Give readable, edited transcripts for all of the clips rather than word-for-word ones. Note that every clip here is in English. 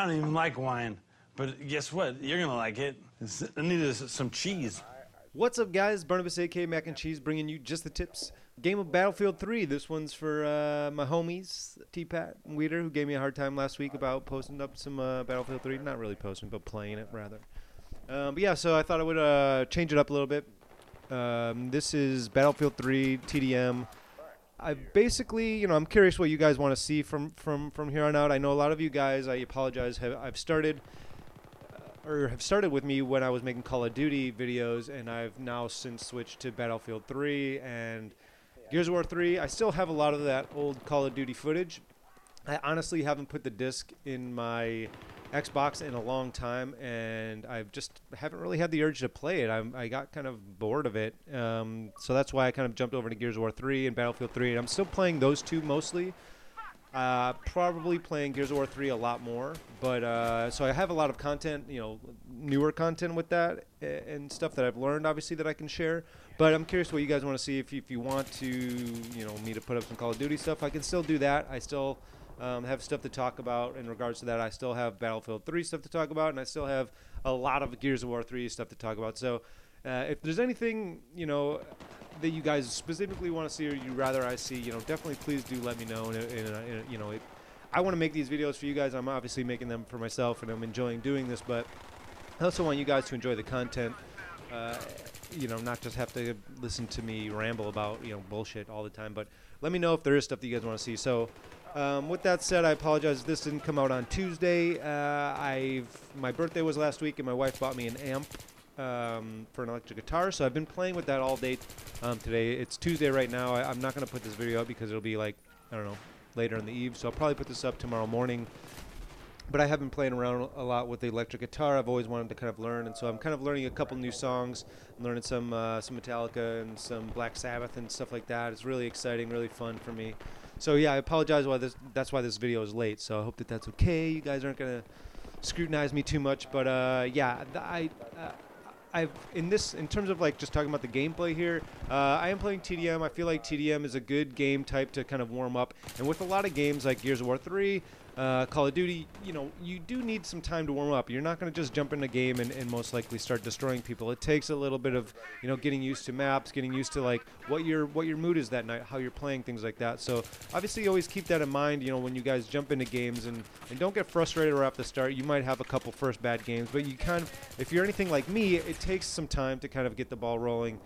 I don't even like wine, but guess what? You're gonna like it. I need some cheese. What's up, guys? Barnabas, a.k.a. Mac and Cheese, bringing you just the tips. Game of Battlefield 3. This one's for my homies, T-Pat and Weeder, who gave me a hard time last week about posting up some Battlefield 3. Not really posting, but playing it, rather. But yeah, so I thought I would change it up a little bit. This is Battlefield 3 TDM. I basically, I'm curious what you guys want to see from here on out. I know a lot of you guys, I apologize, have started with me when I was making Call of Duty videos, and I've now since switched to Battlefield 3 and Gears of War 3. I still have a lot of that old Call of Duty footage. I honestly haven't put the disc in my Xbox in a long time, and I just haven't really had the urge to play it. I got kind of bored of it, so that's why I kind of jumped over to Gears of War 3 and Battlefield 3, and I'm still playing those two mostly. Probably playing Gears of War 3 a lot more, but so I have a lot of content, newer content with that and stuff that I've learned, obviously, that I can share. But I'm curious what you guys want to see. If you want to, me to put up some Call of Duty stuff, I can still do that. I still have stuff to talk about in regards to that. I still have Battlefield 3 stuff to talk about, and I still have a lot of Gears of War 3 stuff to talk about. So if there's anything, that you guys specifically want to see or you'd rather I see, definitely please do let me know. And I want to make these videos for you guys. I'm obviously making them for myself, and I'm enjoying doing this, but I also want you guys to enjoy the content, not just have to listen to me ramble about, bullshit all the time. But let me know if there is stuff that you guys want to see. So with that said, I apologize this didn't come out on Tuesday. My birthday was last week, and my wife bought me an amp for an electric guitar, so I've been playing with that all day today. It's Tuesday right now. I'm not going to put this video up because it'll be like, I don't know, later in the eve, so I'll probably put this up tomorrow morning. But I have been playing around a lot with the electric guitar. I've always wanted to kind of learn, and so I'm kind of learning a couple new songs. I'm learning some Metallica and some Black Sabbath and stuff like that. It's really exciting, really fun for me. So yeah, I apologize that's why this video is late, so I hope that's okay. You guys aren't going to scrutinize me too much, but yeah, in terms of like just talking about the gameplay here, I am playing TDM. I feel like TDM is a good game type to kind of warm up, and with a lot of games like Gears of War 3, Call of Duty, you do need some time to warm up. You're not going to just jump in a game and most likely start destroying people. It takes a little bit of, getting used to maps, getting used to like what your mood is that night, how you're playing, things like that. So obviously always keep that in mind, when you guys jump into games, and don't get frustrated right off the start. You might have a couple first bad games, but you kind of, if you're anything like me, it takes some time to kind of get the ball rolling.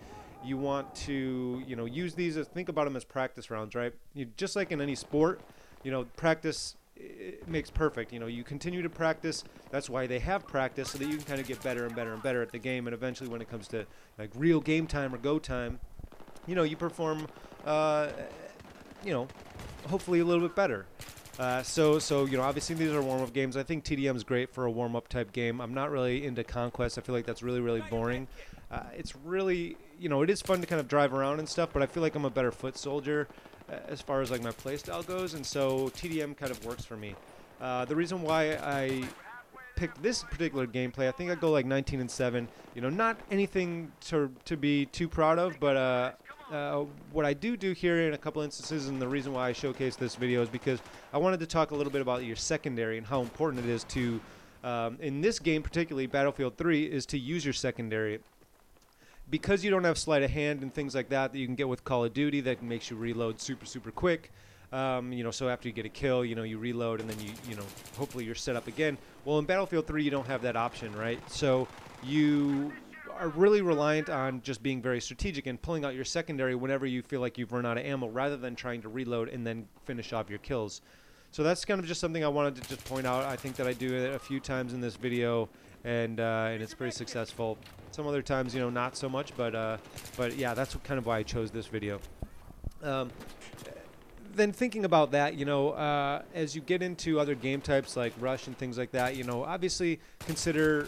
You want to, use these as, think about them as practice rounds, right? Just like in any sport, practice, it makes perfect. You continue to practice. That's why they have practice, so that you can kind of get better and better and better at the game. And eventually, when it comes to like real game time or go time, you perform, hopefully a little bit better. So obviously these are warm-up games. I think TDM is great for a warm-up type game. I'm not really into Conquest. I feel like that's really, really boring. It's really, it is fun to kind of drive around and stuff, but I feel like I'm a better foot soldier as far as like my playstyle goes, and so TDM kind of works for me. The reason why I picked this particular gameplay, I think I go like 19-7. Not anything to be too proud of, but what I do here in a couple instances, and the reason why I showcase this video is because I wanted to talk a little bit about your secondary and how important it is to, in this game particularly, Battlefield 3, is to use your secondary. Because you don't have sleight of hand and things like that you can get with Call of Duty that makes you reload super, super quick. So after you get a kill, you reload, and then hopefully you're set up again. Well, in Battlefield 3, you don't have that option, right? So you are really reliant on just being very strategic and pulling out your secondary whenever you feel like you've run out of ammo, rather than trying to reload and then finish off your kills. So that's kind of just something I wanted to just point out. I think that I do it a few times in this video, and it's pretty successful. Some other times, not so much, but yeah, that's kind of why I chose this video. Then thinking about that, as you get into other game types like Rush and things like that, obviously consider,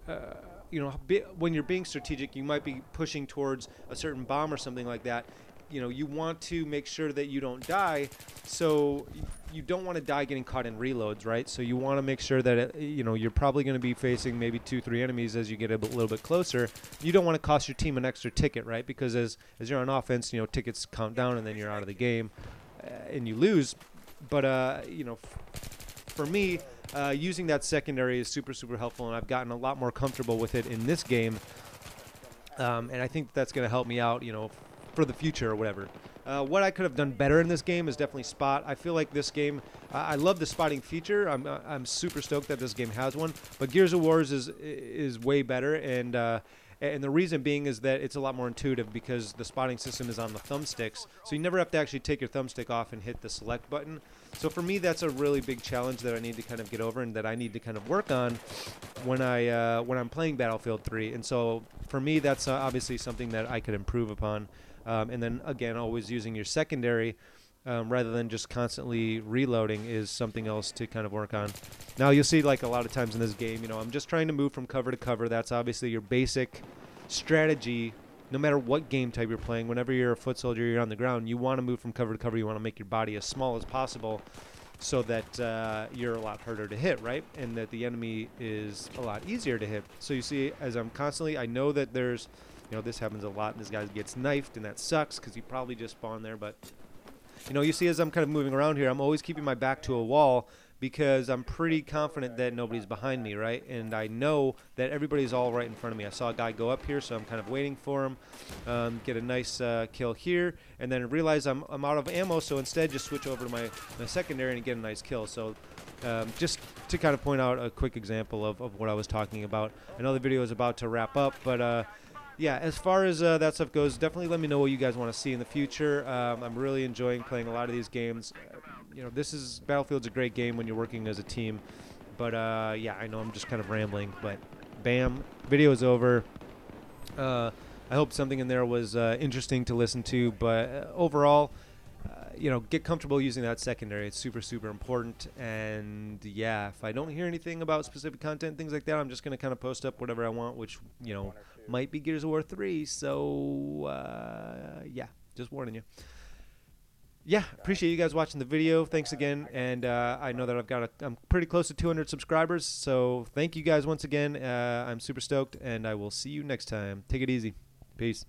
when you're being strategic, you might be pushing towards a certain bomb or something like that. You want to make sure that you don't die, so you don't want to die getting caught in reloads, right? So you want to make sure that you're probably going to be facing maybe 2-3 enemies as you get a little bit closer. You don't want to cost your team an extra ticket, right? Because as you're on offense, tickets count down, and then you're out of the game and you lose. But for me, using that secondary is super, super helpful, and I've gotten a lot more comfortable with it in this game. And I think that's going to help me out, for the future or whatever. What I could have done better in this game is definitely spot. I feel like this game, I love the spotting feature. I'm super stoked that this game has one. But Gears of War is way better, and the reason being is that it's a lot more intuitive because the spotting system is on the thumbsticks. So you never have to actually take your thumbstick off and hit the select button. So for me, that's a really big challenge that I need to kind of get over and that I need to kind of work on when I'm playing Battlefield 3. And so for me, that's obviously something that I could improve upon. And then again, always using your secondary rather than just constantly reloading is something else to kind of work on. Now you'll see, like a lot of times in this game, I'm just trying to move from cover to cover. That's obviously your basic strategy. No matter what game type you're playing, whenever you're a foot soldier, you're on the ground, you want to move from cover to cover. You want to make your body as small as possible so that you're a lot harder to hit, right? And that the enemy is a lot easier to hit. So you see, as I'm constantly, I know that there's, this happens a lot. This guy gets knifed, and that sucks because he probably just spawned there. But, you see, as I'm kind of moving around here, I'm always keeping my back to a wall because I'm pretty confident that nobody's behind me, right? And I know that everybody's all right in front of me. I saw a guy go up here, so I'm kind of waiting for him, get a nice kill here, and then realize I'm out of ammo, so instead just switch over to my secondary and get a nice kill. So just to kind of point out a quick example of what I was talking about. I know the video is about to wrap up, but yeah, as far as that stuff goes, definitely let me know what you guys want to see in the future. I'm really enjoying playing a lot of these games. Battlefield's a great game when you're working as a team. But yeah, I know I'm just kind of rambling, but bam, video is over. I hope something in there was interesting to listen to, but overall, get comfortable using that secondary. It's super, super important. And yeah, if I don't hear anything about specific content, things like that, I'm just going to kind of post up whatever I want, which, might be Gears of War 3. So yeah, just warning you. Yeah, appreciate you guys watching the video. Thanks again. And I know that I'm pretty close to 200 subscribers. So thank you guys once again. I'm super stoked, and I will see you next time. Take it easy. Peace.